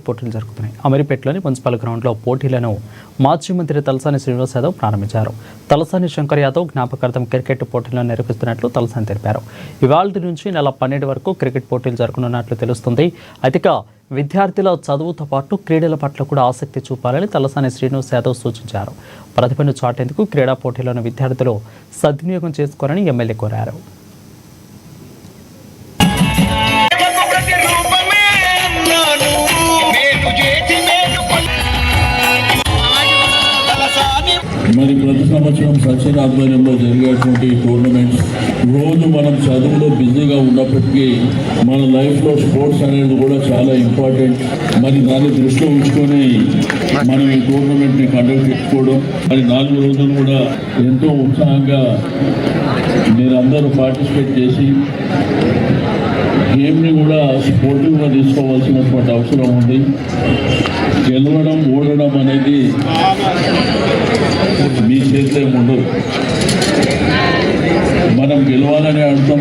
పోటీలు జరుగుతున్నాయి. అమీర్పేటలోని మున్సిపల్ గ్రౌండ్లో పోటీలను మాజీ మంత్రి తలసాని శ్రీనివాస్ యాదవ్ ప్రారంభించారు. తలసాని శంకర్ యాదవ్ జ్ఞాపకార్థం క్రికెట్ పోటీలను నిర్వహిస్తున్నట్లు తలసాని తెలిపారు. ఇవాళ నుంచి నెల 12 వరకు క్రికెట్ పోటీలు జరగనున్నట్లు తెలుస్తుంది. అయితే విద్యార్థుల చదువుతో పాటు క్రీడల పట్ల కూడా ఆసక్తి చూపాలని తలసాని శ్రీనివాస్ యాదవ్ సూచించారు. ప్రతిభను చాటేందుకు క్రీడా పోటీలను విద్యార్థులు సద్వినియోగం చేసుకోవాలని ఎమ్మెల్యే కోరారు. మరి ప్రతి సంవత్సరం సచిన్ ఆధ్వర్యంలో జరిగేటువంటి టోర్నమెంట్స్ రోజు మనం చదువులో బిజీగా ఉన్నప్పటికీ మన లైఫ్లో స్పోర్ట్స్ అనేది కూడా చాలా ఇంపార్టెంట్. మరి దాన్ని దృష్టిలో ఉంచుకొని మనం ఈ టోర్నమెంట్ని కండక్ట్ చేసుకోవడం, మరి 4 రోజులు కూడా ఎంతో ఉత్సాహంగా మీరందరూ పార్టిసిపేట్ చేసి గేమ్ని కూడా స్పోర్టివ్గా తీసుకోవాల్సినటువంటి అవసరం ఉంది. గెలవడం ఓడడం అనేది మీ చేతిలో ఉండదు. మనం గెలవాలని అర్థం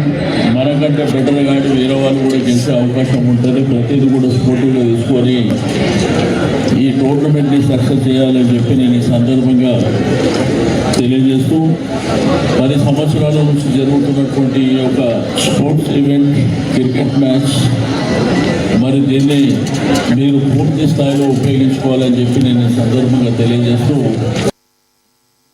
మనకంటే బెటర్ కానీ వేరే వాళ్ళు కూడా గెలిచే అవకాశం ఉంటుంది. ప్రతిదీ కూడా స్పోర్టివ్గా తీసుకొని ఈ టోర్నమెంట్ని సక్సెస్ చేయాలని చెప్పి నేను ఈ సందర్భంగా తెలియజేస్తూ 10 సంవత్సరాల నుంచి జరుగుతున్నటువంటి ఈ యొక్క స్పోర్ట్స్ ఈవెంట్ క్రికెట్ మ్యాచ్ మరి దీన్ని మీరు పూర్తి స్థాయిలో ఉపయోగించుకోవాలని చెప్పి నేను ఈ సందర్భంగా తెలియజేస్తూ